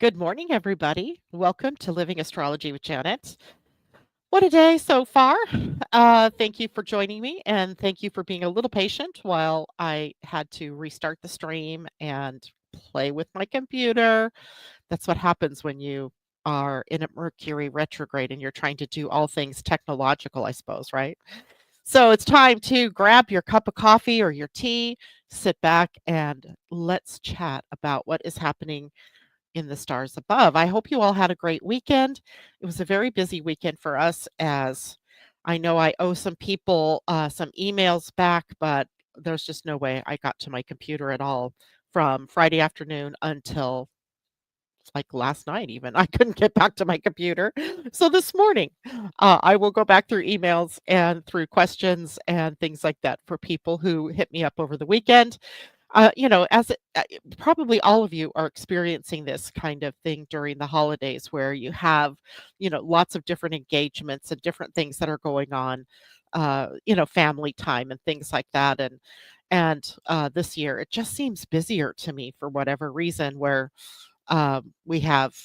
Good morning, everybody. Welcome to Living Astrology with Janet. What a day so far. Thank you for joining me and thank you for being a little patient while I had to restart the stream and play with my computer. That's what happens when you are in a Mercury retrograde and you're trying to do all things technological, I suppose, right? So it's time to grab your cup of coffee or your tea, sit back, and let's chat about what is happening in the stars above. I hope you all had a great weekend. It was a very busy weekend for us, as I know I owe some people some emails back, but there's just no way I got to my computer at all from Friday afternoon until like last night, even. I couldn't get back to my computer. So this morning, I will go back through emails and through questions and things like that for people who hit me up over the weekend. Probably all of you are experiencing this kind of thing during the holidays where you have, lots of different engagements and different things that are going on, family time and things like that. And this year it just seems busier to me for whatever reason, where we have,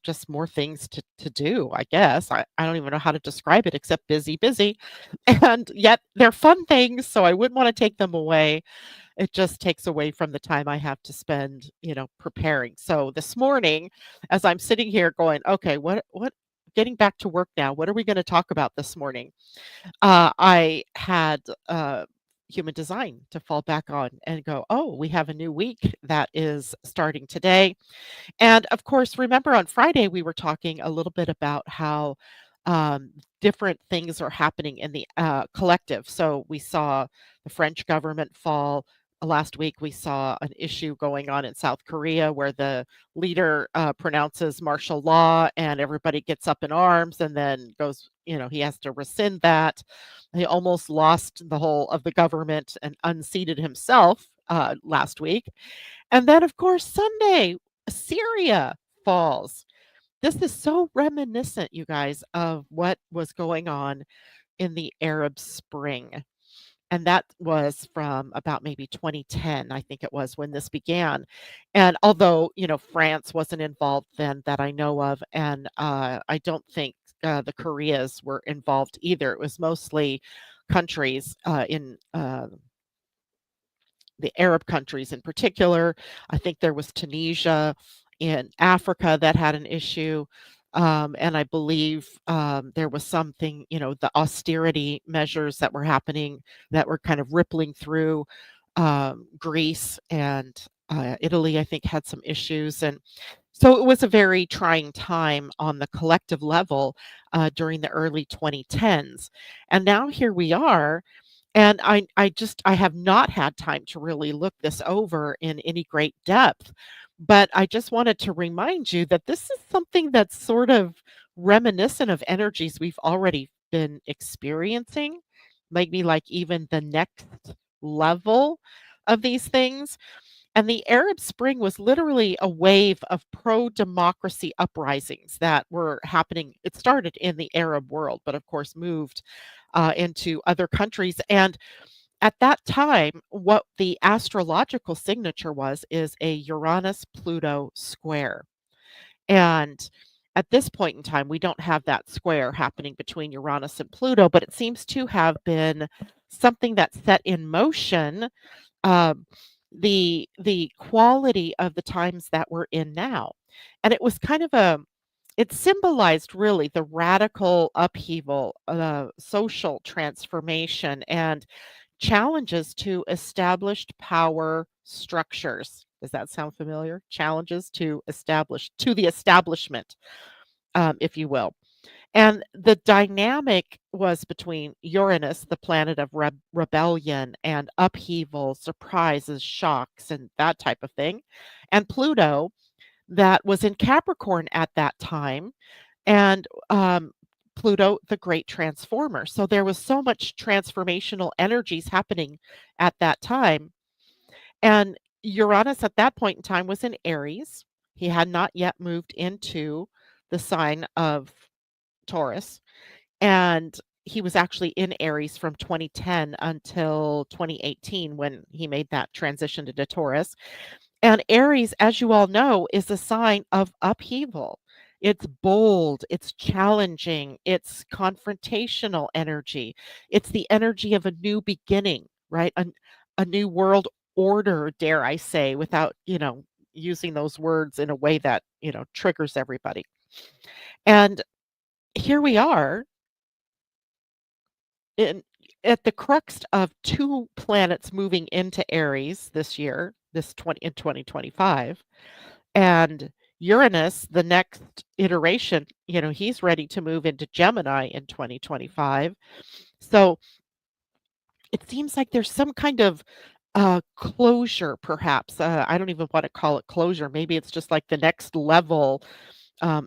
just more things to do, I guess. I don't even know how to describe it except busy, busy. And yet they're fun things, so I wouldn't want to take them away. It just takes away from the time I have to spend, preparing. So this morning, as I'm sitting here going, okay, what, getting back to work now, what are we going to talk about this morning? I had human design to fall back on and go, oh, we have a new week that is starting today. And of course, remember on Friday, we were talking a little bit about how different things are happening in the collective. So we saw the French government fall. Last week, we saw an issue going on in South Korea where the leader pronounces martial law and everybody gets up in arms and then goes, he has to rescind that. He almost lost the whole of the government and unseated himself last week. And then, of course, Sunday, Syria falls. This is so reminiscent, you guys, of what was going on in the Arab Spring. And that was from about maybe 2010, I think it was, when this began. And although, France wasn't involved then that I know of, and I don't think the Koreas were involved either. It was mostly countries in the Arab countries in particular. I think there was Tunisia in Africa that had an issue. And I believe there was something, the austerity measures that were happening that were kind of rippling through Greece and Italy, I think, had some issues. And so it was a very trying time on the collective level during the early 2010s. And now here we are, and I have not had time to really look this over in any great depth, but I just wanted to remind you that this is something that's sort of reminiscent of energies we've already been experiencing, maybe like even the next level of these things. And the Arab Spring was literally a wave of pro democracy uprisings that were happening. It started in the Arab world, but of course moved into other countries. And at that time, what the astrological signature was is a Uranus Pluto square. And at this point in time, we don't have that square happening between Uranus and Pluto, but it seems to have been something that set in motion um, the quality of the times that we're in now. And it was kind of it symbolized really the radical upheaval, social transformation, and challenges to established power structures. Does that sound familiar? Challenges to the establishment, if you will. And the dynamic was between Uranus, the planet of rebellion and upheaval, surprises, shocks, and that type of thing, and Pluto, that was in Capricorn at that time, and Pluto, the great transformer. So there was so much transformational energies happening at that time. And Uranus at that point in time was in Aries. He had not yet moved into the sign of Taurus. And he was actually in Aries from 2010 until 2018 when he made that transition to Taurus. And Aries, as you all know, is a sign of upheaval. It's bold, it's challenging, it's confrontational energy. It's the energy of a new beginning, right? A new world order, dare I say, without, using those words in a way that, triggers everybody. And here we are in at the crux of two planets moving into Aries this year, this 20 in 2025. And Uranus, the next iteration, he's ready to move into Gemini in 2025. So it seems like there's some kind of closure, perhaps. I don't even want to call it closure. Maybe it's just like the next level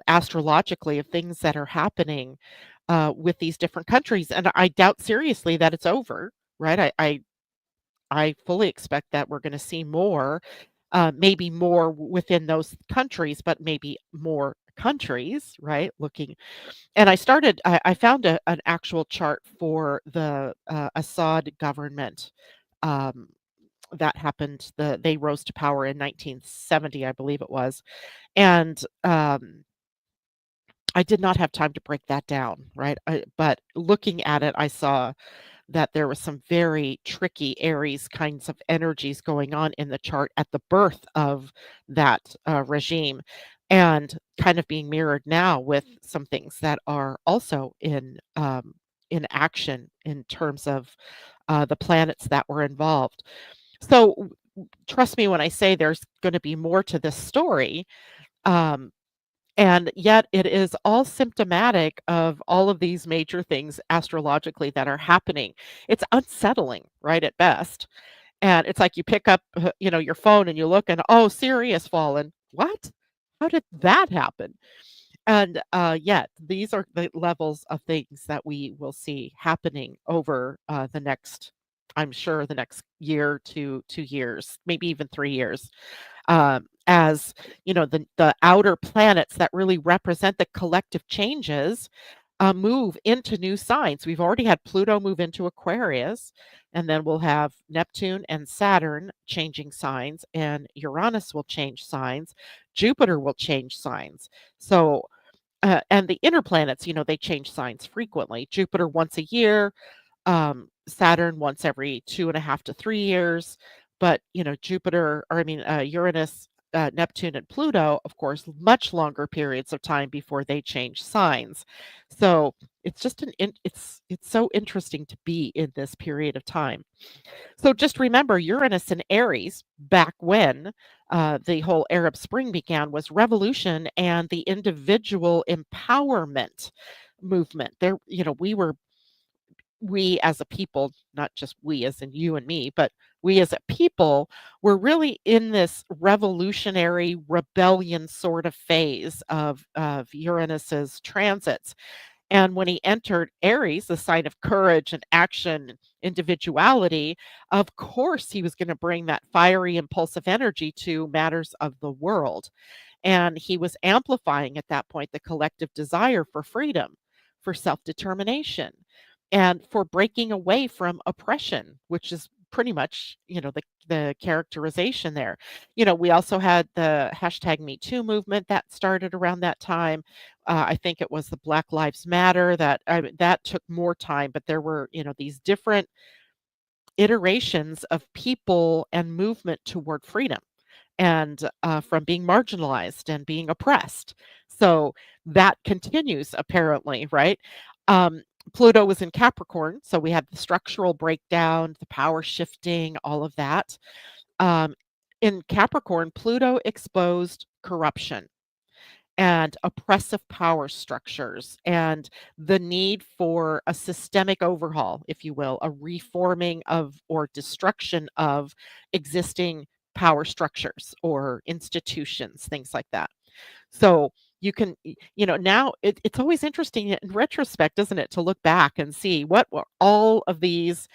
astrologically of things that are happening with these different countries. And I doubt seriously that it's over, right? I fully expect that we're going to see more, maybe more within those countries, but maybe more countries, right? Looking, and I found an actual chart for the Assad government. Um, that happened. They rose to power in 1970, I believe it was, and I did not have time to break that down, right? But looking at it, I saw that there was some very tricky Aries kinds of energies going on in the chart at the birth of that regime, and kind of being mirrored now with some things that are also in action in terms of the planets that were involved. So trust me when I say there's going to be more to this story. Um, and yet it is all symptomatic of all of these major things astrologically that are happening. It's unsettling, right, at best. And it's like you pick up, your phone and you look and, oh, Siri has fallen. What? How did that happen? And yet these are the levels of things that we will see happening over the next, I'm sure, the next year to 2 years, maybe even 3 years, as the outer planets that really represent the collective changes move into new signs. We've already had Pluto move into Aquarius, and then we'll have Neptune and Saturn changing signs, and Uranus will change signs. Jupiter will change signs. So, and the inner planets, they change signs frequently. Jupiter once a year, Saturn once every 2.5 to 3 years. But, Jupiter, or I mean, Uranus, Neptune, and Pluto, of course, much longer periods of time before they change signs. So it's just it's so interesting to be in this period of time. So just remember, Uranus in Aries, back when the whole Arab Spring began, was revolution and the individual empowerment movement. There, we as a people, not just we as in you and me, but we as a people were really in this revolutionary rebellion sort of phase of Uranus's transits. And when he entered Aries, the sign of courage and action, individuality, of course he was going to bring that fiery, impulsive energy to matters of the world. And he was amplifying at that point the collective desire for freedom, for self determination, and for breaking away from oppression, which is pretty much, the characterization there. We also had the hashtag Me Too movement that started around that time. I think it was the Black Lives Matter that took more time, but there were, these different iterations of people and movement toward freedom and from being marginalized and being oppressed. So that continues apparently, right? Um, Pluto was in Capricorn, so we had the structural breakdown, the power shifting, all of that. Um, in Capricorn, Pluto exposed corruption and oppressive power structures and the need for a systemic overhaul, if you will, a reforming of or destruction of existing power structures or institutions, things like that. So you can, now it's always interesting in retrospect, isn't it, to look back and see what were all of these,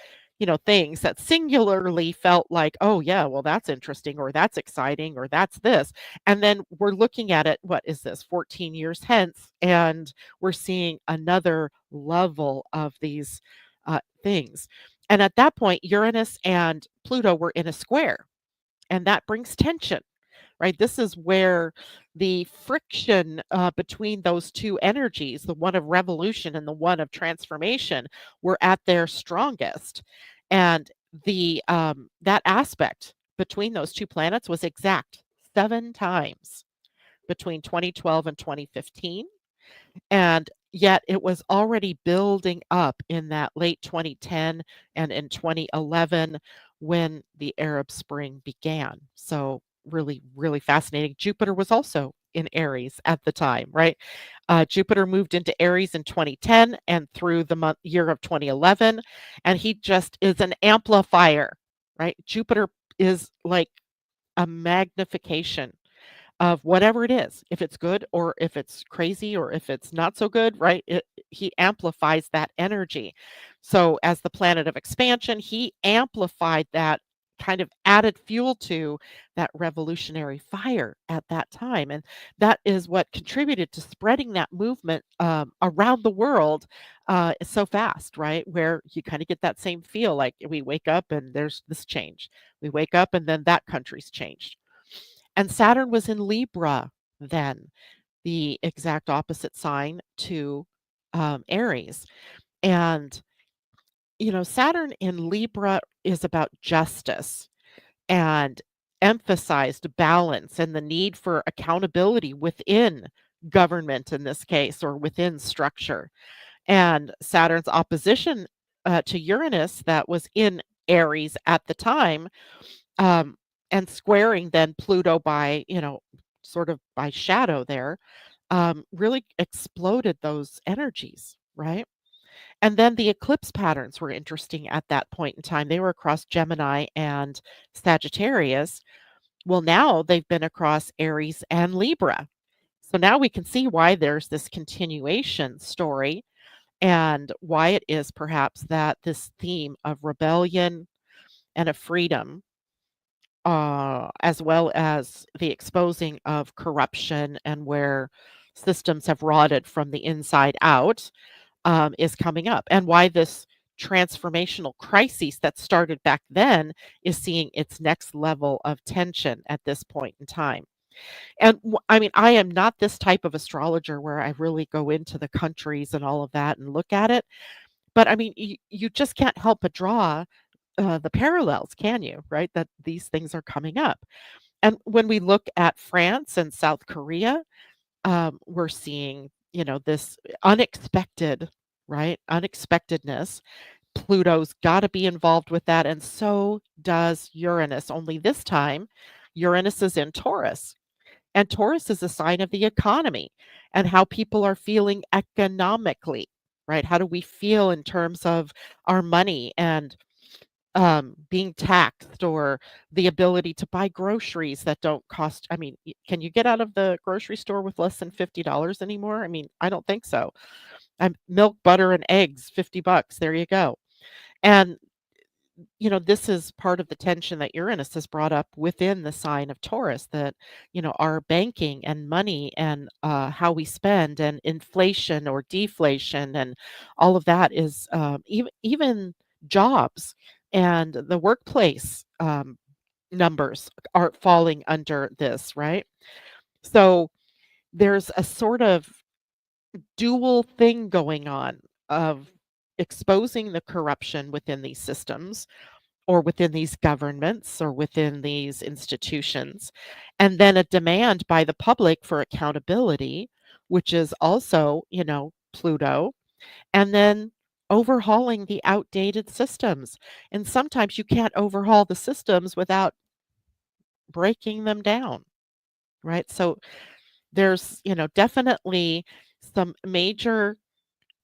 things that singularly felt like, oh, yeah, well, that's interesting, or that's exciting, or that's this. And then we're looking at it, what is this, 14 years hence, and we're seeing another level of these things. And at that point, Uranus and Pluto were in a square, and that brings tension, right? This is where the friction between those two energies, the one of revolution and the one of transformation, were at their strongest. And the that aspect between those two planets was exact 7 times between 2012 and 2015, and yet it was already building up in that late 2010 and in 2011 when the Arab Spring began. So really, really fascinating. Jupiter was also in Aries at the time, right? Jupiter moved into Aries in 2010 and through the year of 2011, and he just is an amplifier, right? Jupiter is like a magnification of whatever it is, if it's good or if it's crazy or if it's not so good, right? He amplifies that energy. So, as the planet of expansion, he amplified that, kind of added fuel to that revolutionary fire at that time. And that is what contributed to spreading that movement around the world so fast, right? Where you kind of get that same feel like we wake up and there's this change. We wake up and then that country's changed, and Saturn was in Libra then, the exact opposite sign to Aries. And, Saturn in Libra is about justice and emphasized balance and the need for accountability within government in this case, or within structure. And Saturn's opposition to Uranus, that was in Aries at the time, um, and squaring then Pluto by, sort of by shadow there, really exploded those energies, right? And then the eclipse patterns were interesting at that point in time. They were across Gemini and Sagittarius. Well, now they've been across Aries and Libra. So now we can see why there's this continuation story, and why it is perhaps that this theme of rebellion and of freedom, as well as the exposing of corruption and where systems have rotted from the inside out, is coming up, and why this transformational crisis that started back then is seeing its next level of tension at this point in time. And I mean, I am not this type of astrologer where I really go into the countries and all of that and look at it, but I mean, you just can't help but draw the parallels, can you? Right? That these things are coming up. And when we look at France and South Korea, we're seeing, this unexpected, right? Unexpectedness. Pluto's got to be involved with that. And so does Uranus. Only this time, Uranus is in Taurus. And Taurus is a sign of the economy and how people are feeling economically, right? How do we feel in terms of our money and being taxed, or the ability to buy groceries that don't cost. I mean, can you get out of the grocery store with less than $50 anymore? I mean, I don't think so. Milk, butter, and eggs, $50. There you go. And this is part of the tension that Uranus has brought up within the sign of Taurus, that, our banking and money and how we spend and inflation or deflation and all of that is, even jobs and the workplace numbers are falling under this, right? So there's a sort of dual thing going on of exposing the corruption within these systems, or within these governments, or within these institutions, and then a demand by the public for accountability, which is also, Pluto, and then overhauling the outdated systems. And sometimes you can't overhaul the systems without breaking them down, right? So there's, definitely some major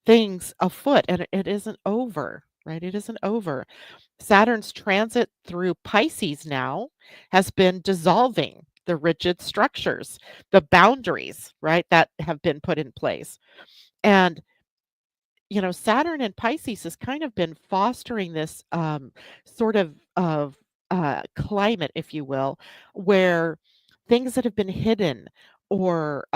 things afoot, and it isn't over, right? It isn't over. Saturn's transit through Pisces now has been dissolving the rigid structures, the boundaries, right, that have been put in place. And, Saturn and Pisces has kind of been fostering this sort of climate, if you will, where things that have been hidden, or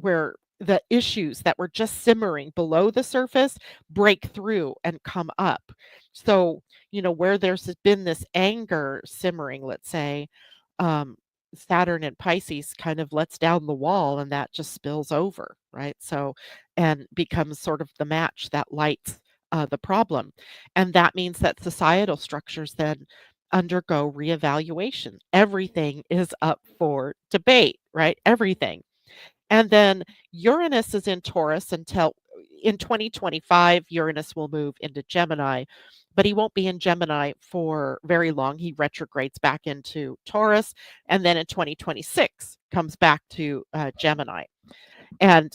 where the issues that were just simmering below the surface break through and come up. So, where there's been this anger simmering, let's say, um, Saturn in Pisces kind of lets down the wall and that just spills over, right? So, and becomes sort of the match that lights the problem. And that means that societal structures then undergo reevaluation. Everything is up for debate, right? Everything. And then Uranus is in Taurus until in 2025, Uranus will move into Gemini, but he won't be in Gemini for very long. He retrogrades back into Taurus, and then in 2026 comes back to Gemini. And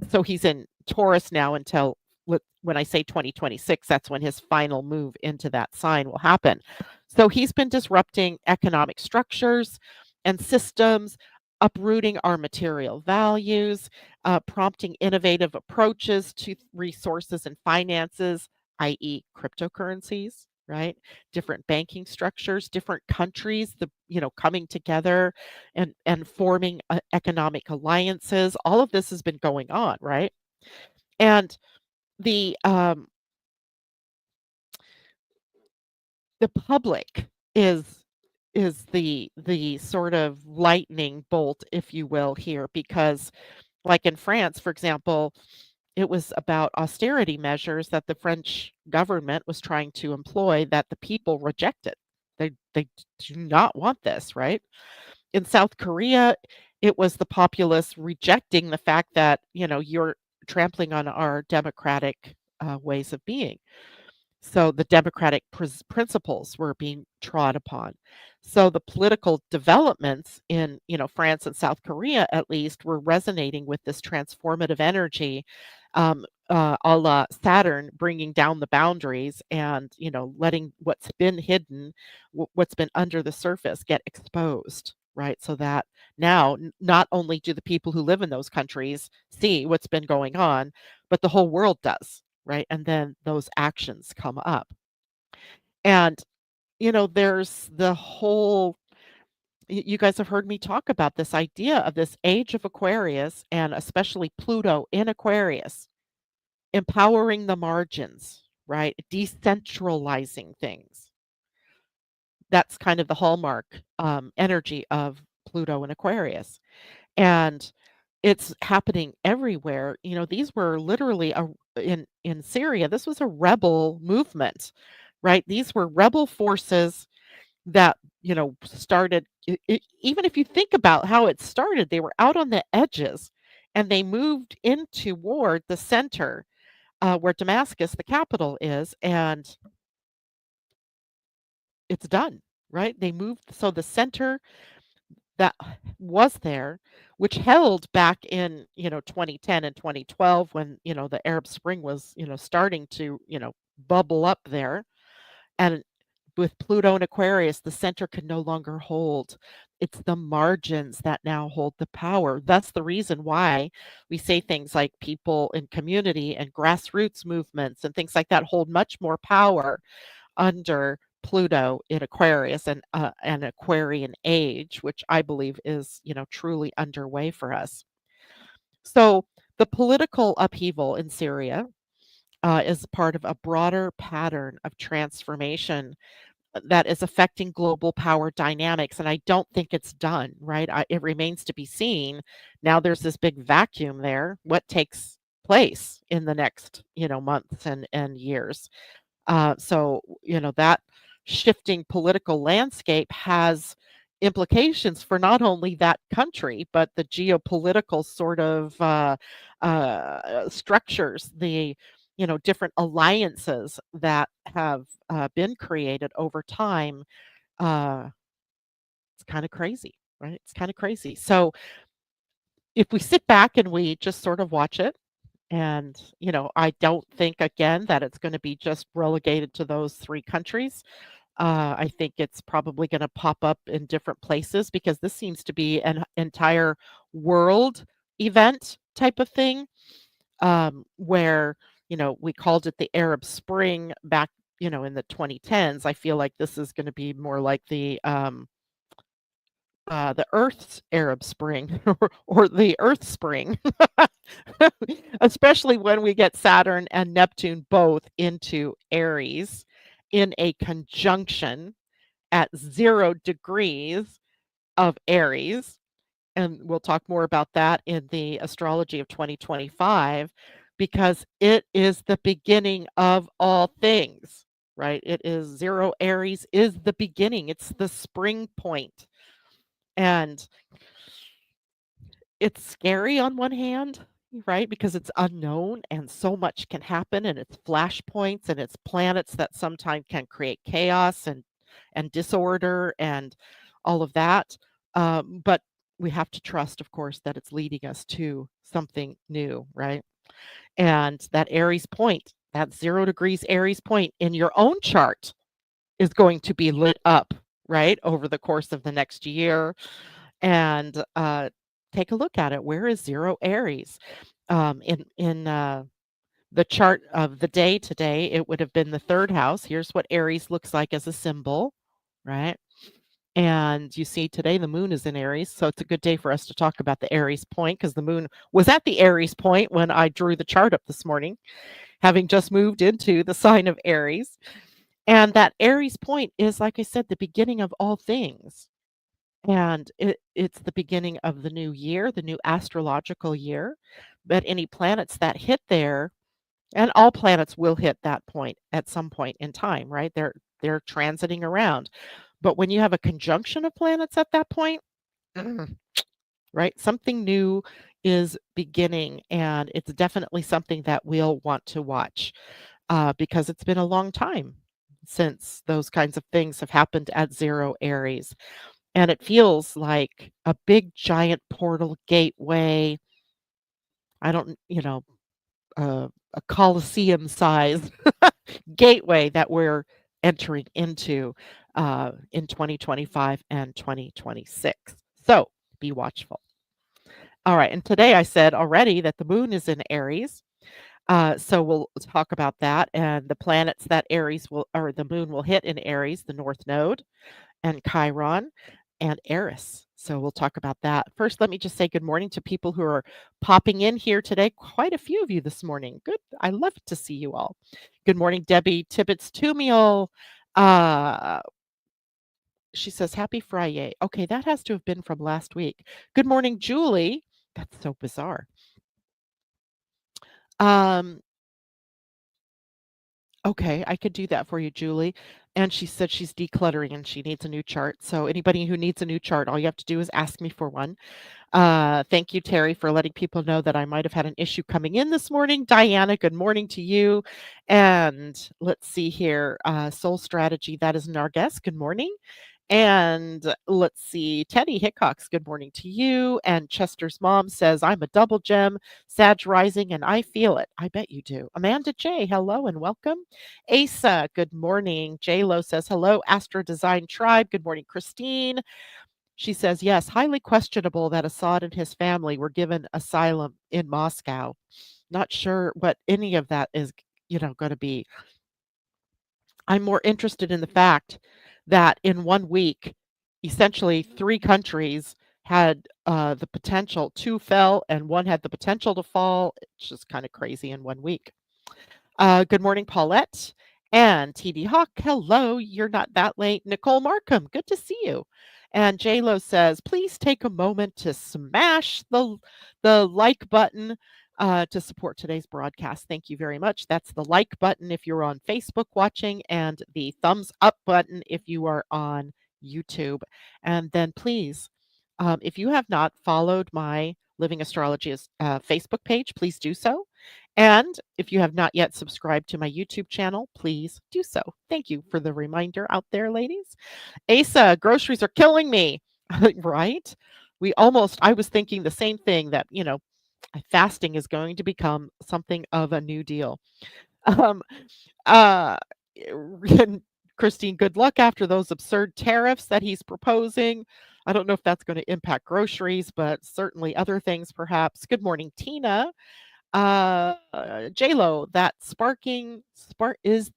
so he's in Taurus now until when I say 2026, that's when his final move into that sign will happen. So he's been disrupting economic structures and systems, uprooting our material values, prompting innovative approaches to resources and finances, i.e., cryptocurrencies. Right, different banking structures, different countries, coming together and forming economic alliances. All of this has been going on, right? And the um, the public is is the sort of lightning bolt, if you will, here, because like in France, for example, it was about austerity measures that the French government was trying to employ that the people rejected. They do not want this, right? In South Korea, it was the populace rejecting the fact that, you're trampling on our democratic ways of being. So the democratic principles were being trod upon. So the political developments in, France and South Korea, at least, were resonating with this transformative energy, a la Saturn, bringing down the boundaries and, letting what's been hidden, what's been under the surface, get exposed. Right. So that now not only do the people who live in those countries see what's been going on, but the whole world does. Right? And then those actions come up. And, there's the whole you guys have heard me talk about this idea of this age of Aquarius and especially Pluto in Aquarius, empowering the margins, right? Decentralizing things. That's kind of the hallmark energy of Pluto in Aquarius. And it's happening everywhere. These were literally in Syria, this was a rebel movement, right? These were rebel forces that, started even if you think about how it started, they were out on the edges and they moved in toward the center, where Damascus, the capital, is, and it's done, right? They moved so the center that was there, which held back in, 2010 and 2012 when, the Arab Spring was, starting to, bubble up there. And with Pluto and Aquarius, the center can no longer hold. It's the margins that now hold the power. That's the reason why we say things like people in community and grassroots movements and things like that hold much more power under Pluto in Aquarius and an Aquarian age, which I believe is, truly underway for us. So the political upheaval in Syria is part of a broader pattern of transformation that is affecting global power dynamics. And I don't think it's done, right? It remains to be seen. Now there's this big vacuum there. What takes place in the next, months and years? So, that shifting political landscape has implications for not only that country, but the geopolitical sort of structures, the different alliances that have been created over time. Uh, it's kind of crazy, right? It's kind of crazy. So if we sit back and we just sort of watch it, and, I don't think, again, that it's gonna be just relegated to those 3 countries. I think it's probably gonna pop up in different places because this seems to be an entire world event type of thing, where, we called it the Arab Spring back, in the 2010s. I feel like this is gonna be more like the Earth's Arab Spring or the Earth Spring, especially when we get Saturn and Neptune both into Aries in a conjunction at 0 degrees. of Aries, and we'll talk more about that in the astrology of 2025 because it is the beginning of all things, right? It is 0 Aries is the beginning. It's the spring point. And it's scary on one hand, right? Because it's unknown and so much can happen and it's flashpoints and it's planets that sometimes can create chaos and disorder and all of that. But we have to trust, of course, that it's leading us to something new, right? And that Aries point, that 0 degrees Aries point in your own chart is going to be lit up, right, over the course of the next year and take a look at it. Where is 0 Aries? In the chart of the day today, it would have been the third house. Here's what Aries looks like as a symbol, right? And you see today the moon is in Aries, so it's a good day for us to talk about the Aries point because the moon was at the Aries point when I drew the chart up this morning, having just moved into the sign of Aries. And that Aries point is, like I said, the beginning of all things. And it's the beginning of the new year, the new astrological year. But any planets that hit there, and all planets will hit that point at some point in time, right? They're transiting around. But when you have a conjunction of planets at that point, mm, right, something new is beginning, and it's definitely something that we'll want to watch because it's been a long time since those kinds of things have happened at 0 Aries. And it feels like a big giant portal gateway. I don't, a Colosseum size gateway that we're entering into in 2025 and 2026. So be watchful. All right. And today I said already that the moon is in Aries. So we'll talk about that and the planets that Aries will, or the moon will hit in Aries, the North Node and Chiron and Eris. So we'll talk about that. First, let me just say good morning to people who are popping in here today. Quite a few of you this morning. Good. I love to see you all. Good morning, Debbie Tibbetts Tumiel. Uh, she says, Happy Friday. Okay, that has to have been from last week. Good morning, Julie. That's so bizarre. Um, okay, I could do that for you, Julie. And she said she's decluttering and she needs a new chart. So anybody who needs a new chart, all you have to do is ask me for one. Thank you, Terry, for letting people know that I might have had an issue coming in this morning. Diana, good morning to you. And let's see here. Soul Strategy, that is Narges. Good morning. And let's see, Teddy Hickox, good morning to you. And Chester's mom says, I'm a double gem, Sag rising, and I feel it. I bet you do. Amanda J, hello and welcome. Asa, good morning. J Lo says, hello, Astro Design Tribe. Good morning, Christine. She says, yes, highly questionable that Assad and his family were given asylum in Moscow. Not sure what any of that is, going to be. I'm more interested in the fact that in 1 week, essentially 3 countries had the potential, 2 fell and 1 had the potential to fall. It's just kind of crazy in 1 week. Good morning, Paulette and TD Hawk. Hello, you're not that late. Nicole Markham, good to see you. And JLo says, please take a moment to smash the like button to support today's broadcast. Thank you very much. That's the like button if you're on Facebook watching, and the thumbs up button if you are on YouTube. And then please, if you have not followed my Living Astrologist Facebook page, please do so. And if you have not yet subscribed to my YouTube channel, please do so. Thank you for the reminder out there, ladies. Asa, groceries are killing me, right? I was thinking the same thing that, fasting is going to become something of a new deal. Um, uh, and Christine, good luck after those absurd tariffs that he's proposing. I don't know if that's going to impact groceries, but certainly other things perhaps. Good morning, Tina. J-Lo, that is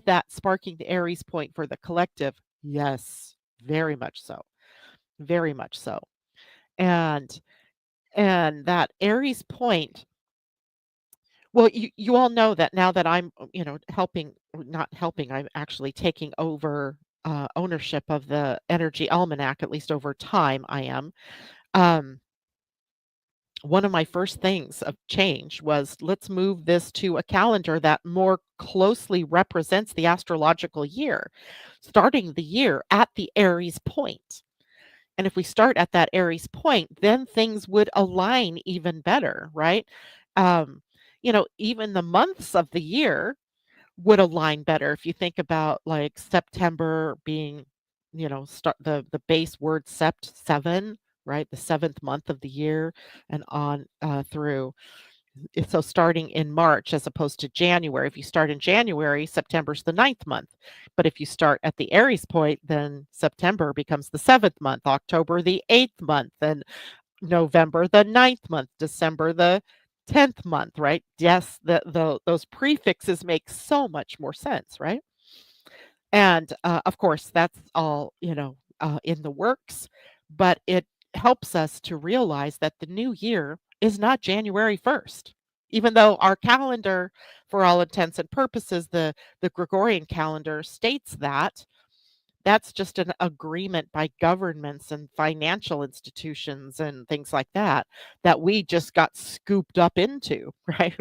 that sparking the Aries point for the collective? Yes, very much so. Very much so. And that Aries point, well, you all know that now that I'm, helping, not helping, I'm actually taking over ownership of the Energy Almanac, at least over time, I am. Um, one of my first things of change was let's move this to a calendar that more closely represents the astrological year, starting the year at the Aries point. And if we start at that Aries point, then things would align even better, right? Um, even the months of the year would align better if you think about like September being, start the base word sept 7, right? The 7th month of the year and on through. So starting in March as opposed to January. If you start in January, September's the 9th month. But if you start at the Aries point, then September becomes the 7th month, October the 8th month, and November the 9th month, December the 10th month, right? Yes, those prefixes make so much more sense, right? And of course, that's all, in the works, but it helps us to realize that the new year is not January 1st. Even though our calendar, for all intents and purposes, the Gregorian calendar states that, that's just an agreement by governments and financial institutions and things like that, that we just got scooped up into, right?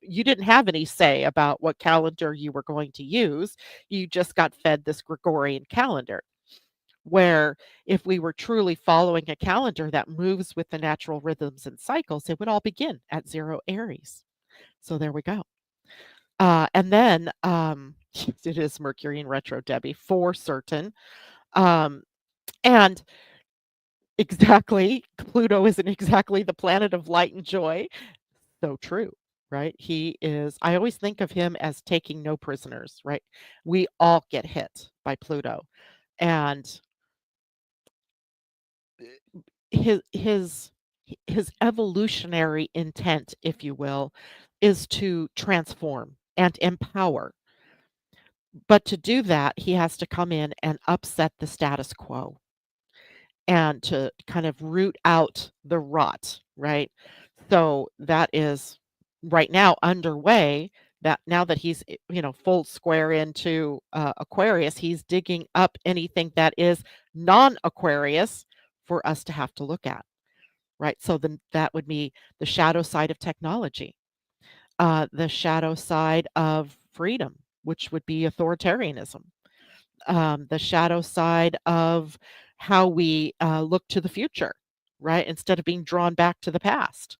You didn't have any say about what calendar you were going to use. You just got fed this Gregorian calendar. Where if we were truly following a calendar that moves with the natural rhythms and cycles, it would all begin at 0 Aries. So there we go. And then it is Mercury in retro, Debbie, for certain. Um, and exactly, Pluto isn't exactly the planet of light and joy. So true, right? He is, I always think of him as taking no prisoners, right? We all get hit by Pluto. And his his his evolutionary intent, if you will, is to transform and empower. But to do that, he has to come in and upset the status quo and to kind of root out the rot, right? So that is right now underway. That now that he's full square into Aquarius, he's digging up anything that is non-Aquarius for us to have to look at, right? So then that would be the shadow side of technology, the shadow side of freedom, which would be authoritarianism, the shadow side of how we look to the future, right? Instead of being drawn back to the past.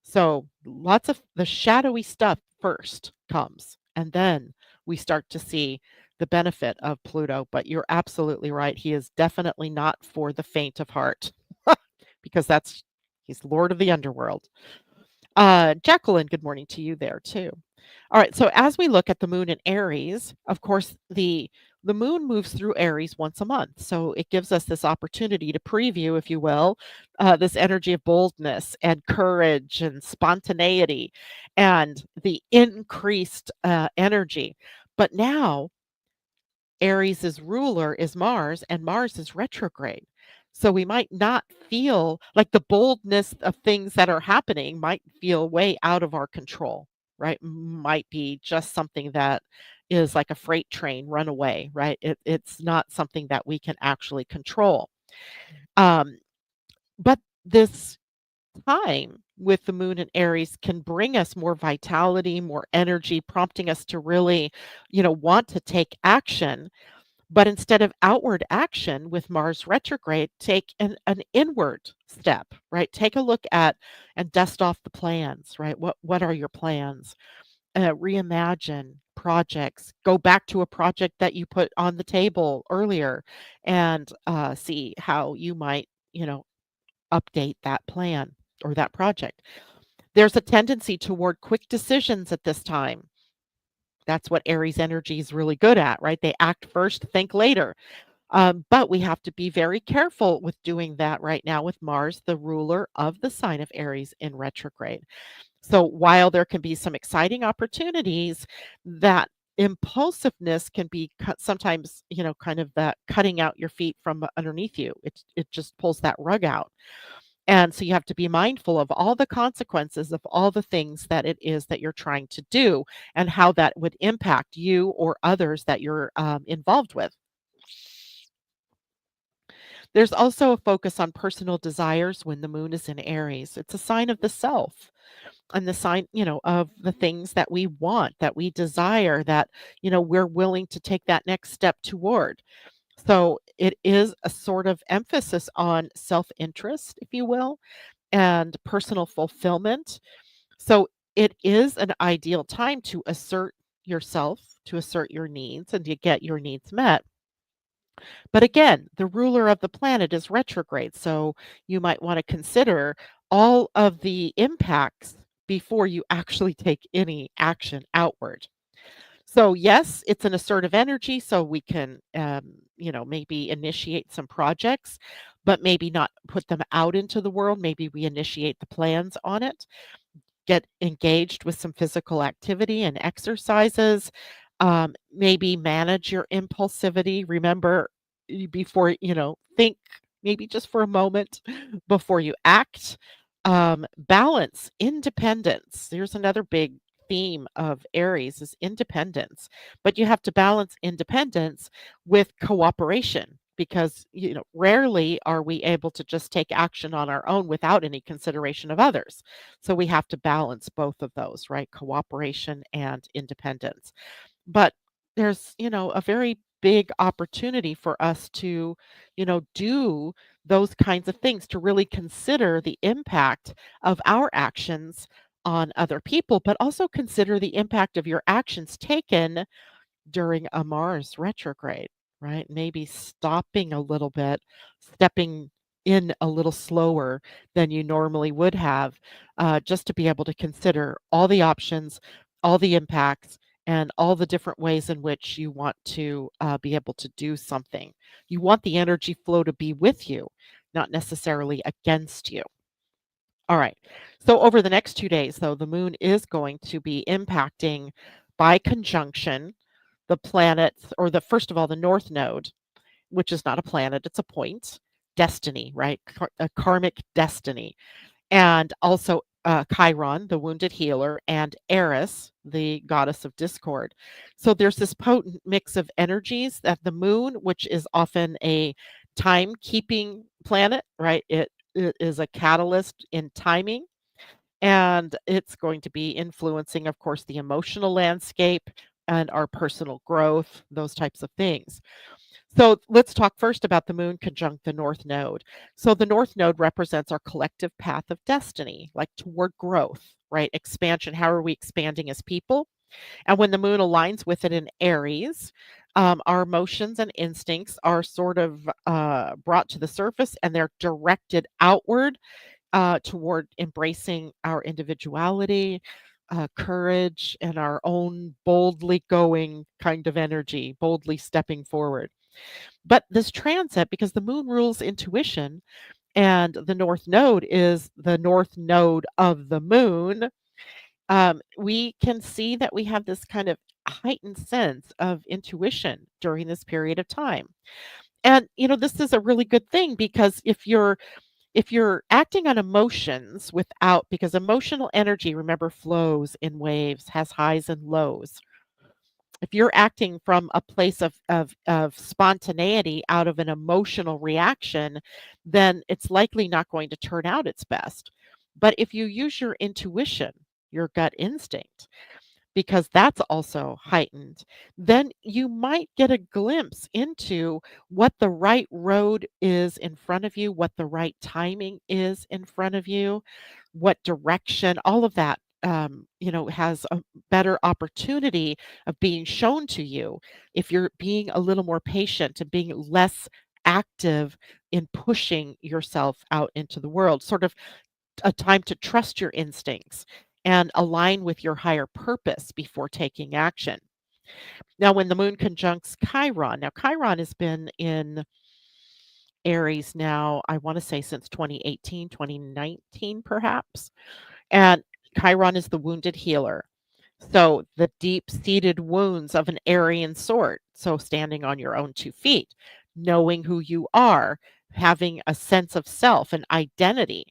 So lots of the shadowy stuff first comes, and then we start to see the benefit of Pluto. But you're absolutely right. He is definitely not for the faint of heart because he's Lord of the Underworld. Jacqueline, good morning to you there too. All right, so as we look at the moon in Aries, of course, the moon moves through Aries once a month. So it gives us this opportunity to preview, if you will, this energy of boldness and courage and spontaneity and the increased energy. But now Aries' ruler is Mars, and Mars is retrograde. So we might not feel like the boldness of things that are happening might feel way out of our control, right? Might be just something that is like a freight train run away, right? It's not something that we can actually control. Um, but this time with the moon and Aries can bring us more vitality, more energy, prompting us to really, want to take action, but instead of outward action with Mars retrograde, take an inward step, right? Take a look at and dust off the plans, right? What are your plans? Reimagine projects. Go back to a project that you put on the table earlier and see how you might, update that plan or that project. There's a tendency toward quick decisions at this time. That's what Aries energy is really good at, right? They act first, think later. But we have to be very careful with doing that right now with Mars, the ruler of the sign of Aries in retrograde. So while there can be some exciting opportunities, that impulsiveness can be sometimes, kind of that cutting out your feet from underneath you. It just pulls that rug out. And so you have to be mindful of all the consequences of all the things that it is that you're trying to do and how that would impact you or others that you're involved with. There's also a focus on personal desires when the moon is in Aries. It's a sign of the self and the sign, of the things that we want, that we desire, that, we're willing to take that next step toward. So it is a sort of emphasis on self interest, if you will, and personal fulfillment. So it is an ideal time to assert yourself, to assert your needs, and to get your needs met. But again, the ruler of the planet is retrograde. So you might want to consider all of the impacts before you actually take any action outward. So, yes, it's an assertive energy, so we can, maybe initiate some projects, but maybe not put them out into the world. Maybe we initiate the plans on it, get engaged with some physical activity and exercises, maybe manage your impulsivity. Remember, before, think maybe just for a moment before you act. Balance, independence. There's another big theme of Aries is independence, but you have to balance independence with cooperation because rarely are we able to just take action on our own without any consideration of others. So we have to balance both of those, right? Cooperation and independence. But there's, a very big opportunity for us to, do those kinds of things, to really consider the impact of our actions on other people, but also consider the impact of your actions taken during a Mars retrograde, right? Maybe stopping a little bit, stepping in a little slower than you normally would have, just to be able to consider all the options, all the impacts, and all the different ways in which you want to be able to do something. You want the energy flow to be with you, not necessarily against you. All right. So over the next 2 days, though, the moon is going to be impacting by conjunction the planets, or the first of all, the North Node, which is not a planet, it's a point, destiny, right? A karmic destiny. And also Chiron, the wounded healer, and Eris, the goddess of discord. So there's this potent mix of energies that the moon, which is often a timekeeping planet, right? It is a catalyst in timing, and it's going to be influencing, of course, the emotional landscape and our personal growth, those types of things. So let's talk first about the moon conjunct the North Node. So the North Node represents our collective path of destiny, like toward growth, right? Expansion. How are we expanding as people? And when the moon aligns with it in Aries, our emotions and instincts are sort of brought to the surface, and they're directed outward toward embracing our individuality, courage, and our own boldly going kind of energy, boldly stepping forward. But this transit, because the moon rules intuition and the North Node is the North Node of the moon, we can see that we have this kind of heightened sense of intuition during this period of time. And this is a really good thing because if you're acting on emotions without, because emotional energy, remember, flows in waves, has highs and lows. If you're acting from a place of spontaneity out of an emotional reaction, then it's likely not going to turn out its best. But if you use your intuition, your gut instinct, because that's also heightened, then you might get a glimpse into what the right road is in front of you, what the right timing is in front of you, what direction, all of that, has a better opportunity of being shown to you if you're being a little more patient and being less active in pushing yourself out into the world. Sort of a time to trust your instincts and align with your higher purpose before taking action. Now, when the moon conjuncts Chiron, now Chiron has been in Aries now, I want to say since 2018, 2019, perhaps. And Chiron is the wounded healer. So the deep seated wounds of an Aryan sort. So standing on your own 2 feet, knowing who you are, having a sense of self and identity.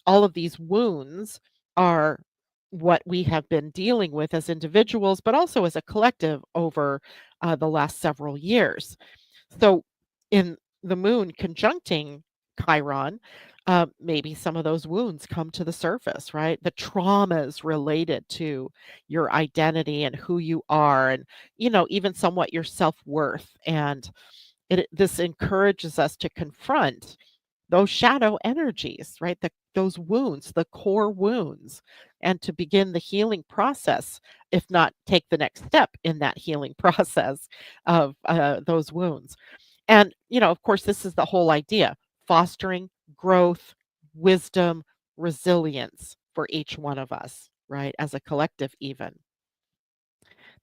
All of these wounds are what we have been dealing with as individuals, but also as a collective over the last several years. So, in the moon conjuncting Chiron, maybe some of those wounds come to the surface, right? The traumas related to your identity and who you are, and even somewhat your self-worth. And this encourages us to confront those shadow energies, right? Those wounds, the core wounds, and to begin the healing process, if not take the next step in that healing process of those wounds. And, of course, this is the whole idea: fostering growth, wisdom, resilience for each one of us, right? As a collective, even.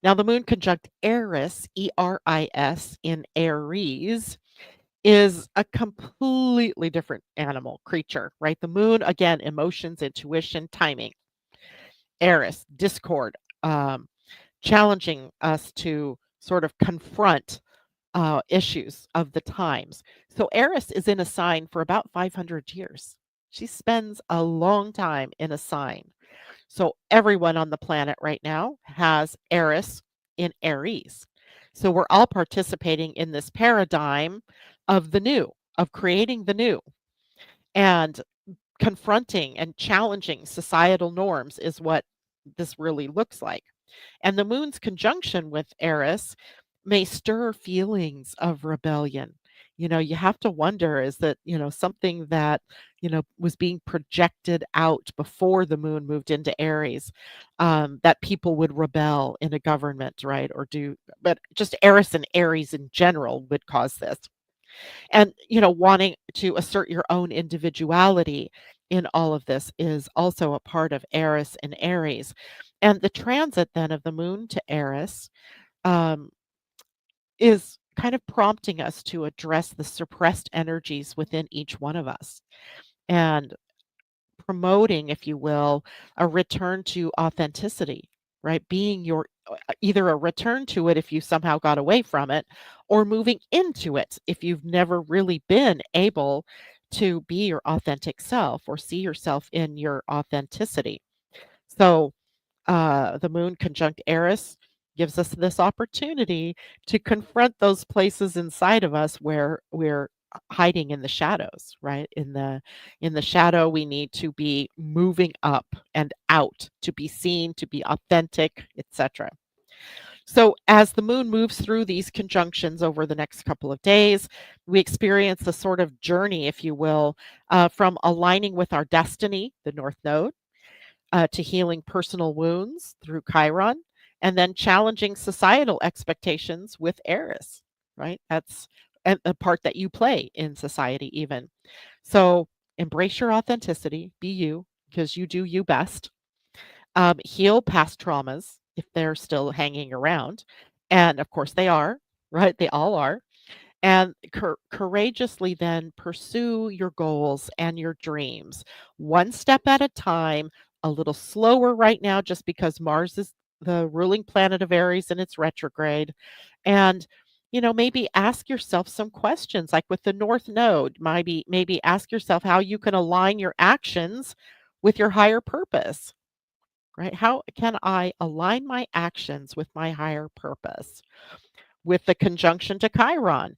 Now, the moon conjunct Eris, Eris, in Aries, is a completely different animal, creature, right? The moon, again, emotions, intuition, timing. Eris, discord, um, challenging us to sort of confront issues of the times. So Eris is in a sign for about 500 years. She spends a long time in a sign. So everyone on the planet right now has Eris in Aries. So we're all participating in this paradigm of the new, of creating the new, and confronting and challenging societal norms is what this really looks like. And the moon's conjunction with Eris may stir feelings of rebellion. You have to wonder, is that, something that, was being projected out before the moon moved into Aries, that people would rebel in a government, right? Or do, but just Eris and Aries in general would cause this. And, wanting to assert your own individuality in all of this is also a part of Eris and Aries. And the transit then of the moon to Eris um, is kind of prompting us to address the suppressed energies within each one of us, and promoting, if you will, a return to authenticity, right? Being either a return to it if you somehow got away from it, or moving into it if you've never really been able to be your authentic self or see yourself in your authenticity. So, the moon conjunct Eris gives us this opportunity to confront those places inside of us where we're hiding in the shadows, right? In the shadow, we need to be moving up and out to be seen, to be authentic, etc. So, as the moon moves through these conjunctions over the next couple of days, we experience a sort of journey, if you will, from aligning with our destiny, the North Node, to healing personal wounds through Chiron, and then challenging societal expectations with Eris, right? That's a part that you play in society, even. So embrace your authenticity, be you, because you do you best. Heal past traumas if they're still hanging around. And of course, they are, right? They all are. And courageously then pursue your goals and your dreams one step at a time, a little slower right now, just because Mars is the ruling planet of Aries and it's retrograde. And maybe ask yourself some questions, like with the North Node. Maybe ask yourself how you can align your actions with your higher purpose, right? How can I align my actions with my higher purpose? With the conjunction to Chiron,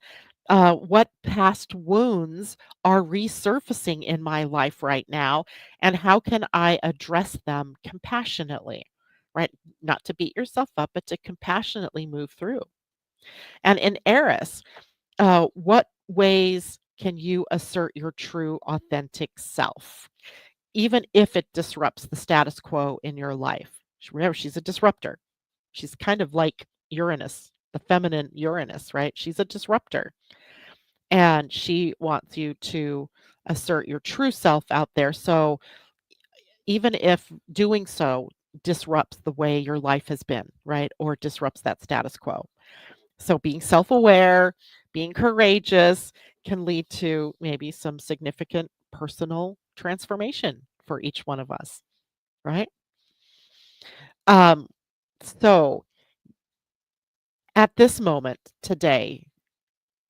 what past wounds are resurfacing in my life right now, and how can I address them compassionately, right? Not to beat yourself up, but to compassionately move through. And in Eris, what ways can you assert your true, authentic self, even if it disrupts the status quo in your life? Remember, she's a disruptor. She's kind of like Uranus, the feminine Uranus, right? She's a disruptor. And she wants you to assert your true self out there. So even if doing so disrupts the way your life has been, right? Or disrupts that status quo. So being self aware, being courageous can lead to maybe some significant personal transformation for each one of us, right? Um, so at this moment today,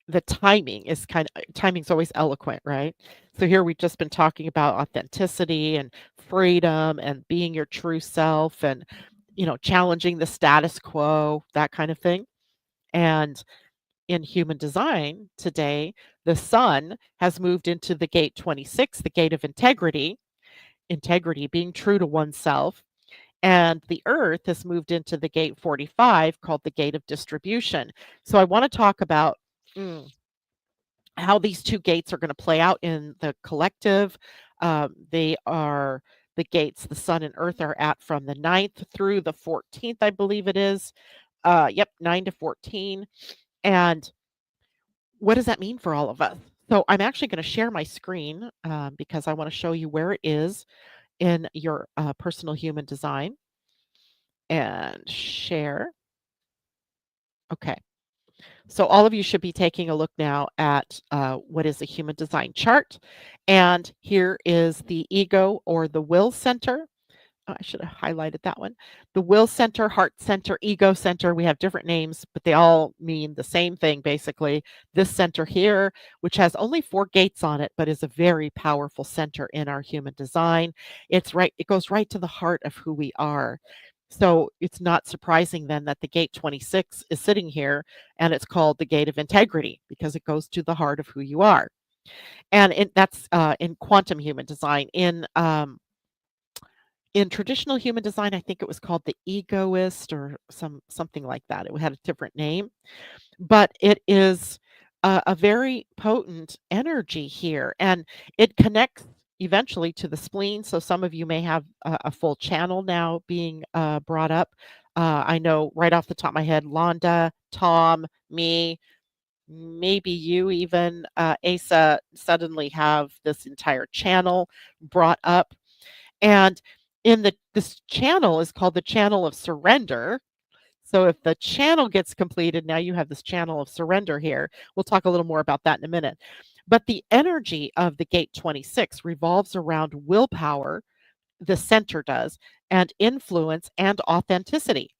the timing's always eloquent, right? So here we've just been talking about authenticity and freedom and being your true self, and challenging the status quo, that kind of thing. And in human design today, the sun has moved into the gate 26, the gate of integrity, integrity being true to oneself, and the earth has moved into the gate 45 called the gate of distribution. So I want to talk about mm, how these two gates are going to play out in the collective. They are the gates the sun and earth are at from the 9th through the 14th, I believe it is. Yep, 9 to 14. And what does that mean for all of us? So I'm actually going to share my screen because I want to show you where it is in your personal human design and share. Okay. So all of you should be taking a look now at what is a human design chart. And here is the ego or the will center. Oh, I should have highlighted that one. The will center, heart center, ego center. We have different names, but they all mean the same thing basically. This center here, which has only 4 gates on it, but is a very powerful center in our human design. It goes right to the heart of who we are. So it's not surprising then that the gate 26 is sitting here and it's called the gate of integrity because it goes to the heart of who you are. And that's in quantum human design. In traditional human design, I think it was called the egoist or something like that. It had a different name, but it is a very potent energy here, and it connects eventually to the spleen. So some of you may have a full channel now being brought up. I know right off the top of my head, Londa, Tom, me, maybe you even, Asa, suddenly have this entire channel brought up. And this channel is called the channel of surrender. So if the channel gets completed, now you have this channel of surrender here. We'll talk a little more about that in a minute. But the energy of the gate 26 revolves around willpower, the center does, and influence and authenticity,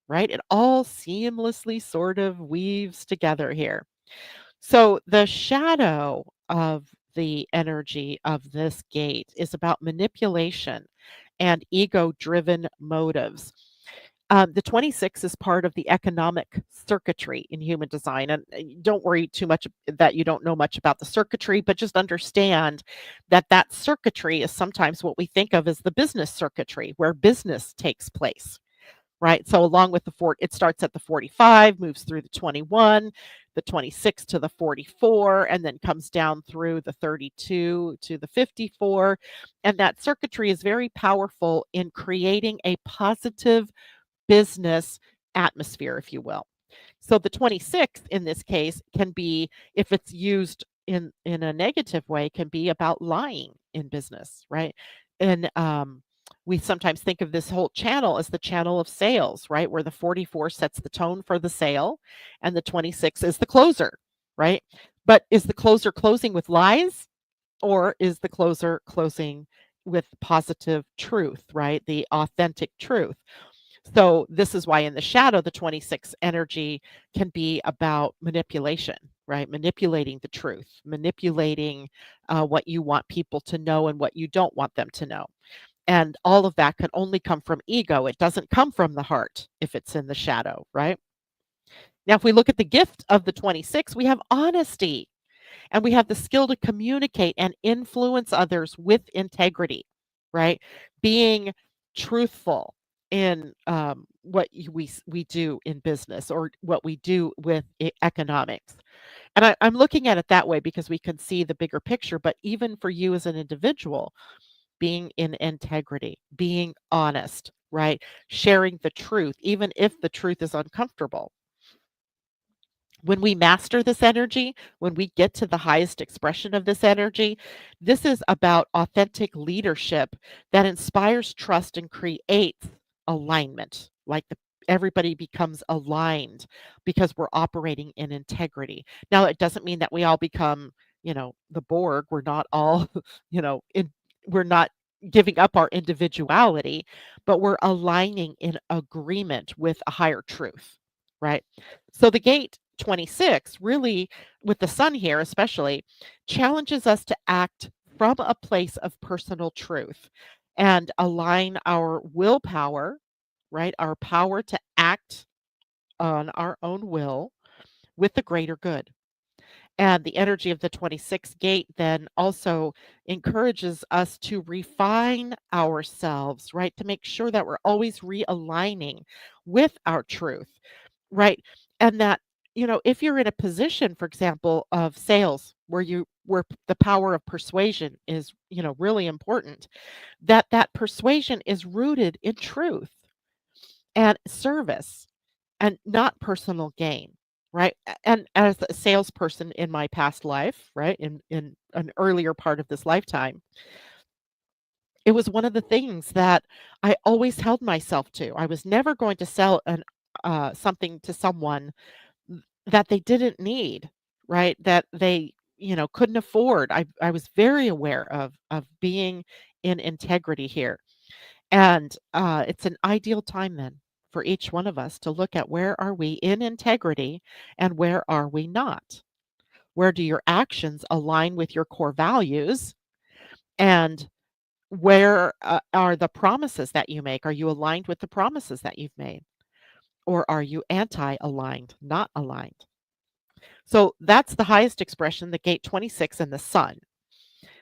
right? It all seamlessly sort of weaves together here. So the shadow of the energy of this gate is about manipulation and ego driven motives. The 26 is part of the economic circuitry in human design. And don't worry too much that you don't know much about the circuitry, but just understand that that circuitry is sometimes what we think of as the business circuitry, where business takes place. Right. So along with it starts at the 45, moves through the 21, the 26 to the 44, and then comes down through the 32 to the 54. And that circuitry is very powerful in creating a positive business atmosphere, if you will. So the 26th in this case can be, if it's used in a negative way, can be about lying in business, right? And we sometimes think of this whole channel as the channel of sales, right? Where the 44 sets the tone for the sale and the 26 is the closer, right? But is the closer closing with lies or is the closer closing with positive truth, right? The authentic truth. So this is why in the shadow, the 26 energy can be about manipulation, right? Manipulating the truth, manipulating what you want people to know and what you don't want them to know. And all of that can only come from ego. It doesn't come from the heart if it's in the shadow, right? Now, if we look at the gift of the 26, we have honesty and we have the skill to communicate and influence others with integrity, right? Being truthful in we do in business or what we do with economics. And I'm looking at it that way because we can see the bigger picture. But even for you as an individual, being in integrity, being honest, right? Sharing the truth, even if the truth is uncomfortable. When we master this energy, when we get to the highest expression of this energy, this is about authentic leadership that inspires trust and creates alignment. Everybody becomes aligned because we're operating in integrity. Now, it doesn't mean that we all become, the Borg. We're not all, we're not giving up our individuality, but we're aligning in agreement with a higher truth, right? So the gate 26 really, with the sun here especially, challenges us to act from a place of personal truth and align our willpower, right? Our power to act on our own will with the greater good. And the energy of the 26th gate then also encourages us to refine ourselves, right? To make sure that we're always realigning with our truth, right? And that, if you're in a position, for example, of sales where the power of persuasion is, really important, that persuasion is rooted in truth and service and not personal gain, right? And as a salesperson in my past life, right, in an earlier part of this lifetime, it was one of the things that I always held myself to. I was never going to sell something to someone that they didn't need, right? That they, couldn't afford. I was very aware of being in integrity here. And, it's an ideal time then for each one of us to look at where are we in integrity and where are we not? Where do your actions align with your core values? And where, are the promises that you make? Are you aligned with the promises that you've made? Or are you anti-aligned, not aligned? So that's the highest expression, the gate 26 and the sun.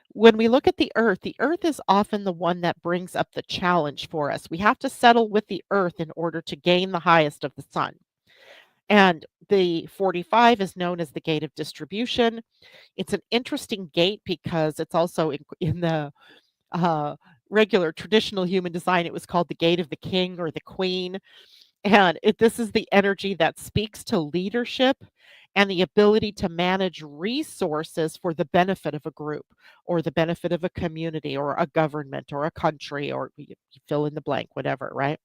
When we look at the earth is often the one that brings up the challenge for us. We have to settle with the earth in order to gain the highest of the sun. And the 45 is known as the gate of distribution. It's an interesting gate because it's also in the uh, regular traditional human design. It was called the gate of the king or the queen. And this is the energy that speaks to leadership and the ability to manage resources for the benefit of a group or the benefit of a community or a government or a country or you fill in the blank, whatever, right?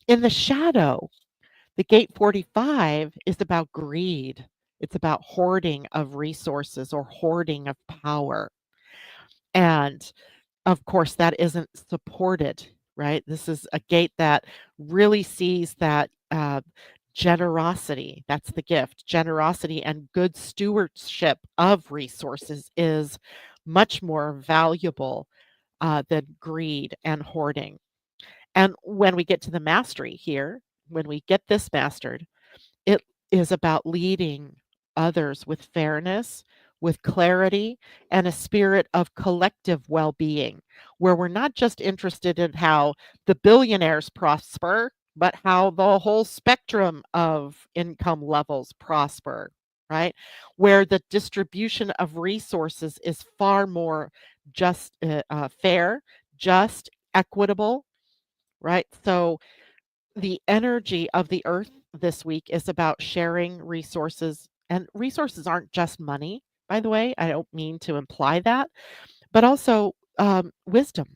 In the shadow, the gate 45 is about greed. It's about hoarding of resources or hoarding of power. And of course, that isn't supported, right? This is a gate that really sees that generosity, that's the gift, generosity and good stewardship of resources is much more valuable than greed and hoarding. And when we get to the mastery here, when we get this mastered, it is about leading others with fairness, with clarity, and a spirit of collective well being, where we're not just interested in how the billionaires prosper, but how the whole spectrum of income levels prosper, right? Where the distribution of resources is far more just fair, just, equitable, right? So, the energy of the earth this week is about sharing resources, and resources aren't just money, by the way. I don't mean to imply that, but also wisdom,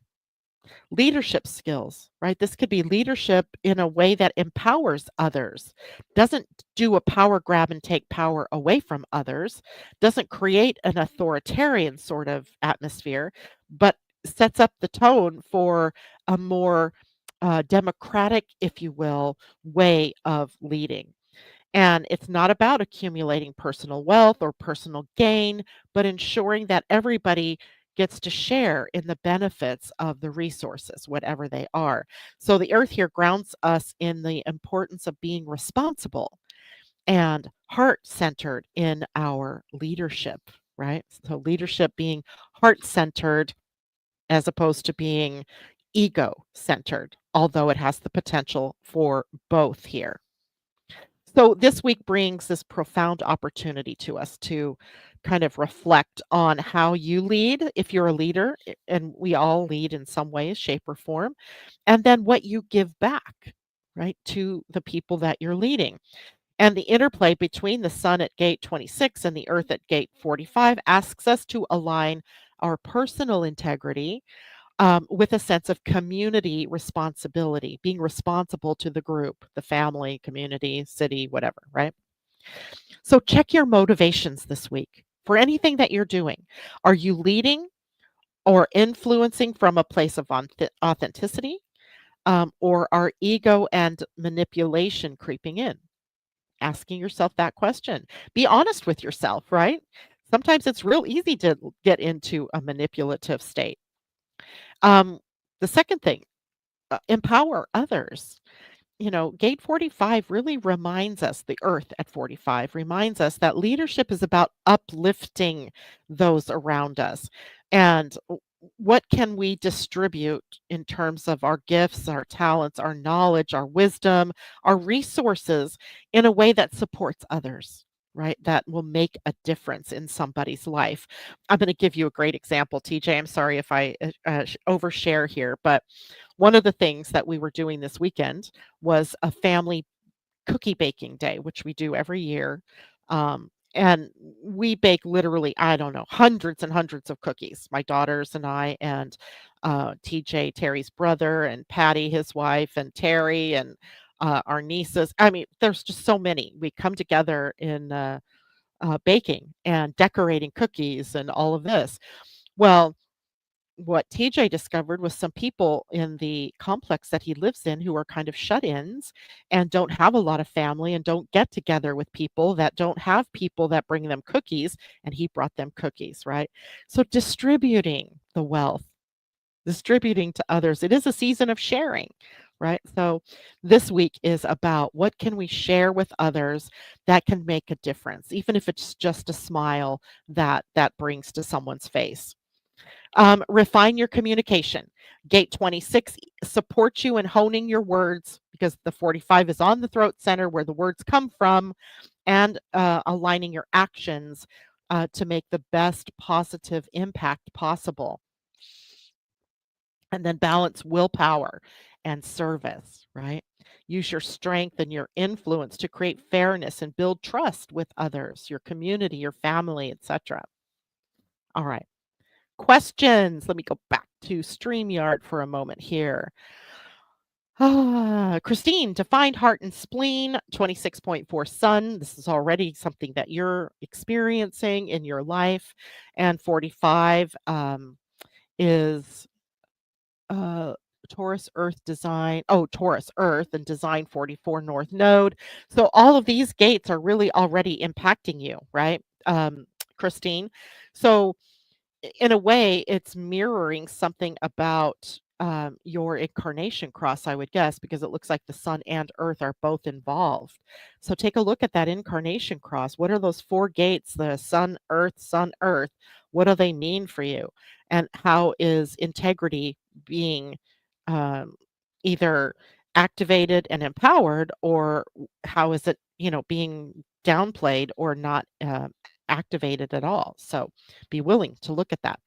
leadership skills, right? This could be leadership in a way that empowers others, doesn't do a power grab and take power away from others, doesn't create an authoritarian sort of atmosphere, but sets up the tone for a more democratic, if you will, way of leading. And it's not about accumulating personal wealth or personal gain, but ensuring that everybody gets to share in the benefits of the resources, whatever they are. So the earth here grounds us in the importance of being responsible and heart centered in our leadership, right? So leadership being heart centered as opposed to being ego centered, although it has the potential for both here. So this week brings this profound opportunity to us to kind of reflect on how you lead if you're a leader, and we all lead in some way, shape, or form, and then what you give back, right, to the people that you're leading. And the interplay between the sun at gate 26 and the earth at gate 45 asks us to align our personal integrity with a sense of community responsibility, being responsible to the group, the family, community, city, whatever, right? So check your motivations this week for anything that you're doing. Are you leading or influencing from a place of authenticity? Or are ego and manipulation creeping in? Asking yourself that question. Be honest with yourself, right? Sometimes it's real easy to get into a manipulative state. Um, the second thing, empower others. Gate 45 really reminds us, the Earth at 45 reminds us that leadership is about uplifting those around us. And what can we distribute in terms of our gifts, our talents, our knowledge, our wisdom, our resources in a way that supports others? Right, that will make a difference in somebody's life. I'm going to give you a great example, TJ. I'm sorry if I overshare here, but one of the things that we were doing this weekend was a family cookie baking day, which we do every year. And we bake literally, I don't know, hundreds and hundreds of cookies. My daughters and I, and TJ, Terry's brother, and Patty, his wife, and Terry, and our nieces. I mean, there's just so many. We come together in baking and decorating cookies and all of this. Well, what TJ discovered was some people in the complex that he lives in who are kind of shut-ins and don't have a lot of family and don't get together with people, that don't have people that bring them cookies, and he brought them cookies, right? So distributing the wealth, distributing to others. It is a season of sharing, right? So this week is about what can we share with others that can make a difference, even if it's just a smile that brings to someone's face. Refine your communication. Gate 26 supports you in honing your words because the 45 is on the throat center where the words come from, and aligning your actions to make the best positive impact possible. And then balance willpower and service, right? Use your strength and your influence to create fairness and build trust with others, your community, your family, etc. All right. Questions. Let me go back to StreamYard for a moment here. Christine, define heart and spleen, 26.4 sun. This is already something that you're experiencing in your life. And 45 is uh, Taurus Earth design. Oh, Taurus Earth and design 44 North Node. So all of these gates are really already impacting you, right, Christine? So in a way, it's mirroring something about your incarnation cross, I would guess, because it looks like the sun and earth are both involved. So take a look at that incarnation cross. What are those four gates? The sun, earth. What do they mean for you? And how is integrity being um, either activated and empowered, or how is it, being downplayed or not activated at all? So be willing to look at that.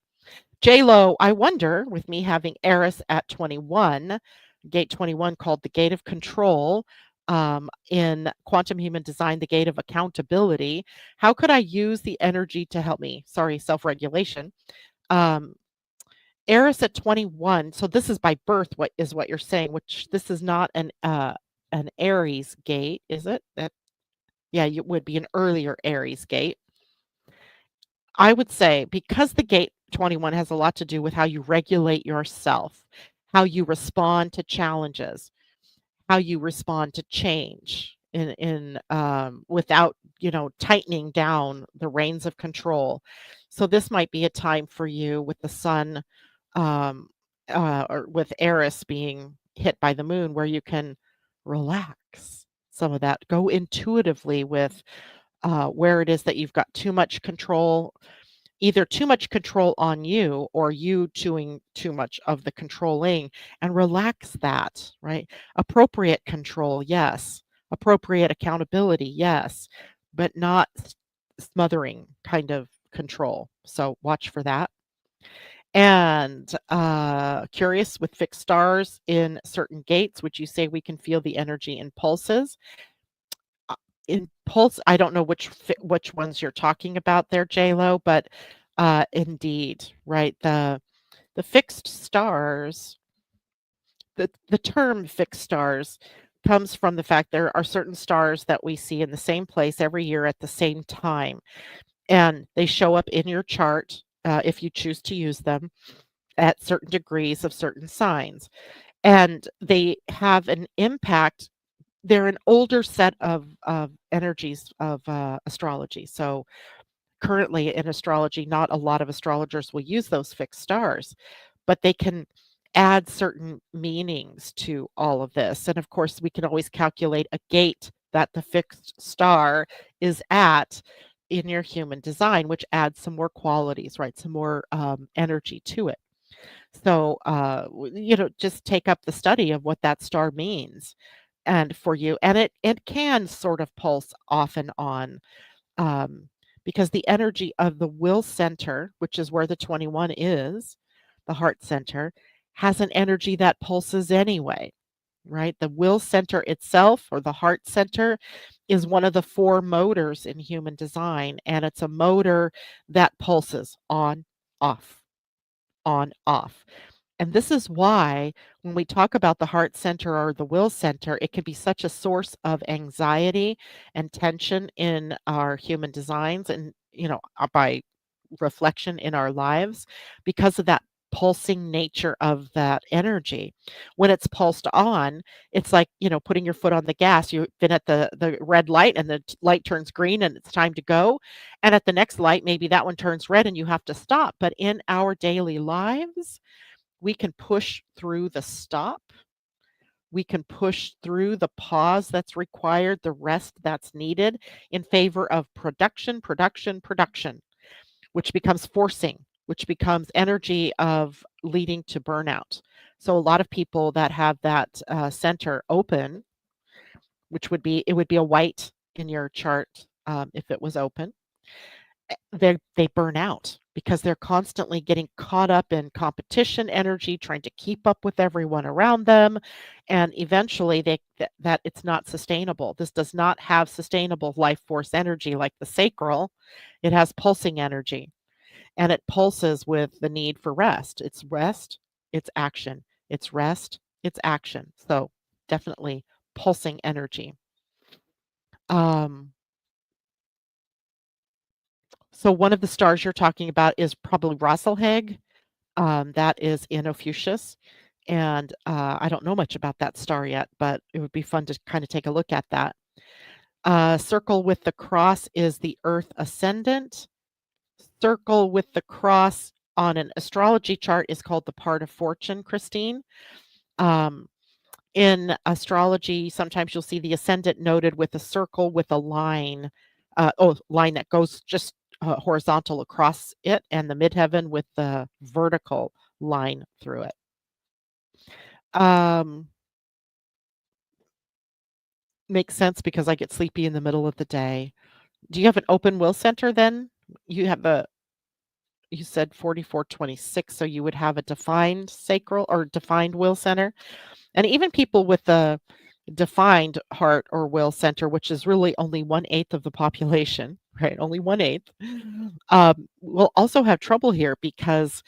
J-Lo, I wonder, with me having Eris at 21, gate 21 called the gate of control, in quantum human design, the gate of accountability, how could I use the energy to help me? Sorry, self-regulation. Eris at 21, so this is by birth, what you're saying, which this is not an Aries gate, is it? Yeah, it would be an earlier Aries gate. I would say because the gate 21 has a lot to do with how you regulate yourself, how you respond to challenges, how you respond to change in without, tightening down the reins of control. So this might be a time for you with the sun, um, or with Eris being hit by the moon, where you can relax some of that, go intuitively with where it is that you've got too much control, either too much control on you or you doing too much of the controlling, and relax that, right? Appropriate control, yes. Appropriate accountability, yes, but not smothering kind of control. So watch for that. And curious, with fixed stars in certain gates, would you say we can feel the energy in pulses? Impulse, I don't know which ones you're talking about there, J-Lo, but indeed, right? The fixed stars, the term fixed stars comes from the fact there are certain stars that we see in the same place every year at the same time, and they show up in your chart if you choose to use them at certain degrees of certain signs, and they have an impact. They're an older set of energies of astrology. So currently in astrology, not a lot of astrologers will use those fixed stars, but they can add certain meanings to all of this. And of course, we can always calculate a gate that the fixed star is at in your human design, which adds some more qualities, right? Some more energy to it. So, just take up the study of what that star means and for you. And it can sort of pulse off and on, um, because the energy of the will center, which is where the 21 is, the heart center, has an energy that pulses anyway, right? The will center itself, or the heart center, is one of the four motors in human design, and it's a motor that pulses on, off. And this is why when we talk about the heart center or the will center, it can be such a source of anxiety and tension in our human designs and, by reflection in our lives because of that pulsing nature of that energy. When it's pulsed on, it's like, putting your foot on the gas. You've been at the red light and the light turns green and it's time to go. And at the next light, maybe that one turns red and you have to stop. But in our daily lives, we can push through the stop. We can push through the pause that's required, the rest that's needed in favor of production, production, production, which becomes forcing, which becomes energy of leading to burnout. So a lot of people that have that center open, which it would be a white in your chart if it was open, they burn out because they're constantly getting caught up in competition energy, trying to keep up with everyone around them, and eventually that it's not sustainable. This does not have sustainable life force energy like the sacral. It has pulsing energy, and it pulses with the need for rest. It's rest, it's action. It's rest, it's action. So definitely pulsing energy. Um, so one of the stars you're talking about is probably Rosselheg. That is in Ophiuchus, and, I don't know much about that star yet, but it would be fun to kinda take a look at that. Circle with the cross is the Earth ascendant. Circle with the cross on an astrology chart is called the part of fortune, Christine. Um, in astrology, sometimes you'll see the ascendant noted with a circle with a line, line that goes just, horizontal across it, and the midheaven with the vertical line through it. Um, Makes sense because I get sleepy in the middle of the day. Do you have an open will center then? You have a you said 4426, so you would have a defined sacral or defined will center? And even people with the defined heart or will center, which is really only 1/8 of the population, right? Only 1/8, will also have trouble here because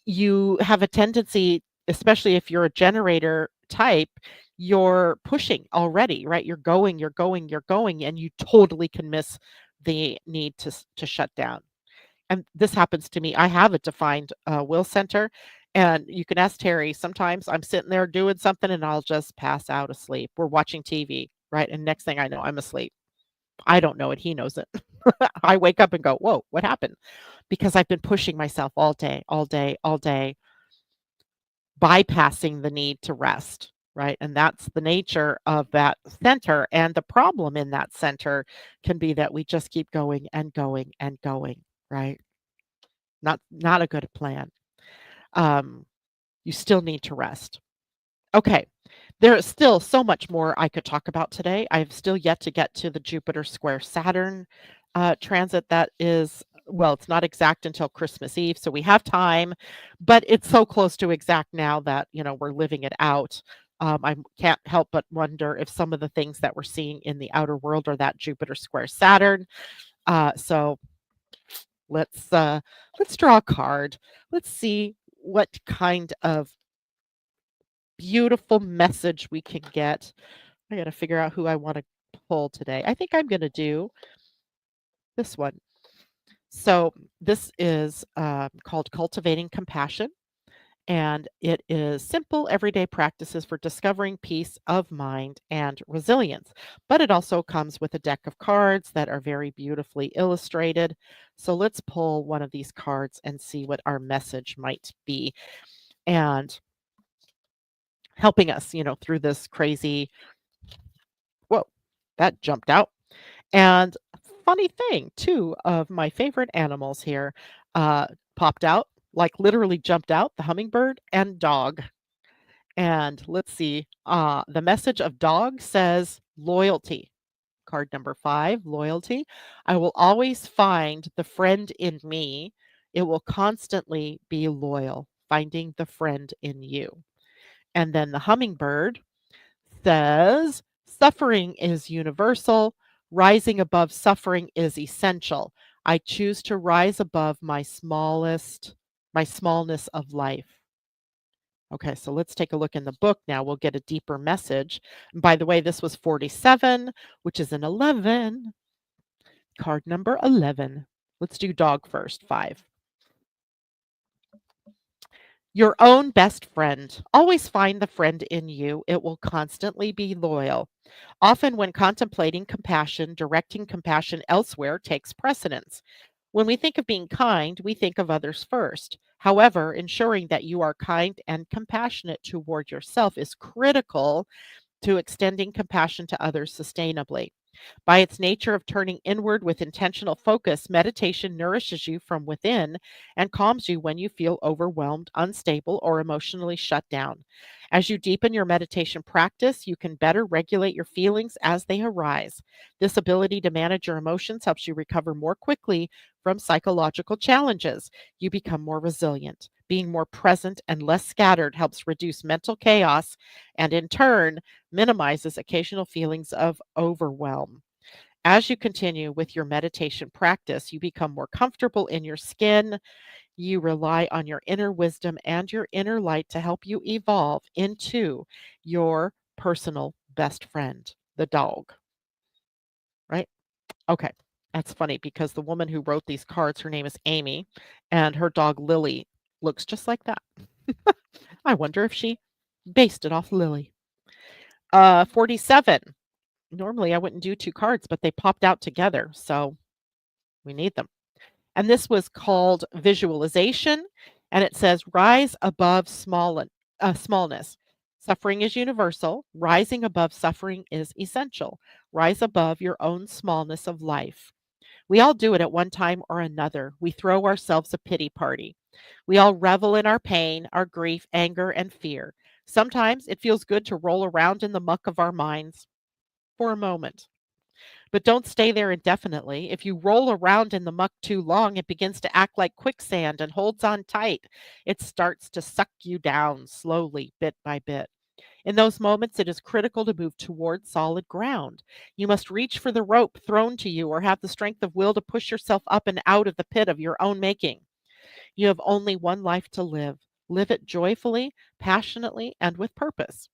you have a tendency, especially if you're a generator type, you're pushing already, right? You're going, you're going, you're going, and you totally can miss the need to shut down. And this happens to me. I have a defined will center, and you can ask Terry. Sometimes I'm sitting there doing something, and I'll just pass out asleep. We're watching TV, right? And next thing I know, I'm asleep. I don't know it. He knows it. I wake up and go, "Whoa, what happened?" Because I've been pushing myself all day, all day, all day, bypassing the need to rest, right? And that's the nature of that center. And the problem in that center can be that we just keep going and going and going, right? Not a good plan. Um, you still need to rest. Okay. There is still so much more I could talk about today. I've still yet to get to the Jupiter square Saturn transit. That is, well, it's not exact until Christmas Eve, so we have time, but it's so close to exact now that, we're living it out. I can't help but wonder if some of the things that we're seeing in the outer world are that Jupiter square Saturn. So let's let's draw a card. Let's see what kind of beautiful message we can get. I gotta figure out who I wanna pull today. I think I'm gonna do this one. So this is, called Cultivating Compassion, and it is simple everyday practices for discovering peace of mind and resilience. But it also comes with a deck of cards that are very beautifully illustrated. So let's pull one of these cards and see what our message might be. And helping us, through this crazy. Whoa, that jumped out. And funny thing, two of my favorite animals here uh, popped out, like literally jumped out, the hummingbird and dog. And let's see, the message of dog says loyalty. Card number 5, loyalty. I will always find the friend in me. It will constantly be loyal, finding the friend in you. And then the hummingbird says, suffering is universal. Rising above suffering is essential. I choose to rise above my smallness of life. Okay, so let's take a look in the book now. We'll get a deeper message. And by the way, this was 47, which is an 11. Card number 11. Let's do dog first. 5. Your own best friend. Always find the friend in you. It will constantly be loyal. Often, when contemplating compassion, directing compassion elsewhere takes precedence. When we think of being kind, we think of others first. However, ensuring that you are kind and compassionate toward yourself is critical to extending compassion to others sustainably. By its nature of turning inward with intentional focus, meditation nourishes you from within and calms you when you feel overwhelmed, unstable, or emotionally shut down. As you deepen your meditation practice, you can better regulate your feelings as they arise. This ability to manage your emotions helps you recover more quickly from psychological challenges. You become more resilient. Being more present and less scattered helps reduce mental chaos and, in turn, minimizes occasional feelings of overwhelm. As you continue with your meditation practice, you become more comfortable in your skin. You rely on your inner wisdom and your inner light to help you evolve into your personal best friend, the dog, right? Okay. That's funny because the woman who wrote these cards, her name is Amy, and her dog Lily looks just like that. I wonder if she based it off Lily. 47. Normally I wouldn't do 2 cards, but they popped out together, so we need them. And this was called visualization, and it says, "Rise above smallness. Suffering is universal. Rising above suffering is essential. Rise above your own smallness of life." We all do it at one time or another. We throw ourselves a pity party. We all revel in our pain, our grief, anger, and fear. Sometimes it feels good to roll around in the muck of our minds for a moment. But don't stay there indefinitely. If you roll around in the muck too long, it begins to act like quicksand and holds on tight. It starts to suck you down slowly, bit by bit. In those moments, it is critical to move toward solid ground. You must reach for the rope thrown to you or have the strength of will to push yourself up and out of the pit of your own making. You have only one life to live. Live it joyfully, passionately, and with purpose.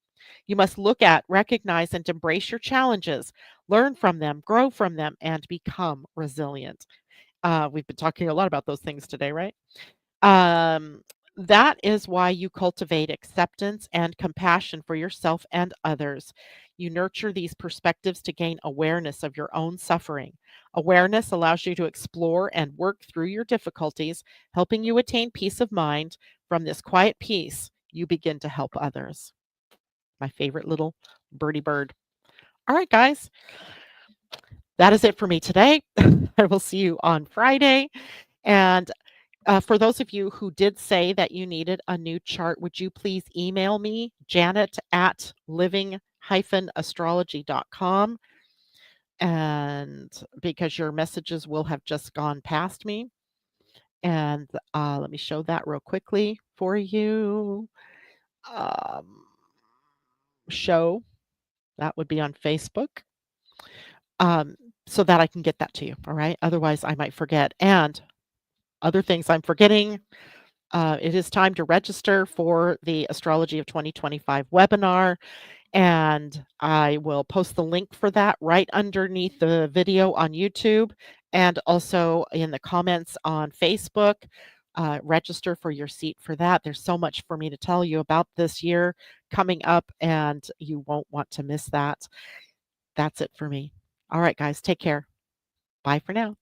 You must look at, recognize, and embrace your challenges, learn from them, grow from them, and become resilient. We've been talking a lot about those things today, right? Um, that is why you cultivate acceptance and compassion for yourself and others. You nurture these perspectives to gain awareness of your own suffering. Awareness allows you to explore and work through your difficulties, helping you attain peace of mind. From this quiet peace, you begin to help others. My favorite little birdie bird. All right, guys, that is it for me today. I will see you on Friday. And for those of you who did say that you needed a new chart, would you please email me, Janet at living-astrology.com? And because your messages will have just gone past me. And let me show that real quickly for you. Um, show, that would be on Facebook. Um, so that I can get that to you. All right. Otherwise, I might forget. And other things I'm forgetting. It is time to register for the Astrology of 2025 webinar, and I will post the link for that right underneath the video on YouTube and also in the comments on Facebook. Register for your seat for that. There's so much for me to tell you about this year coming up, and you won't want to miss that. That's it for me. All right, guys, take care. Bye for now.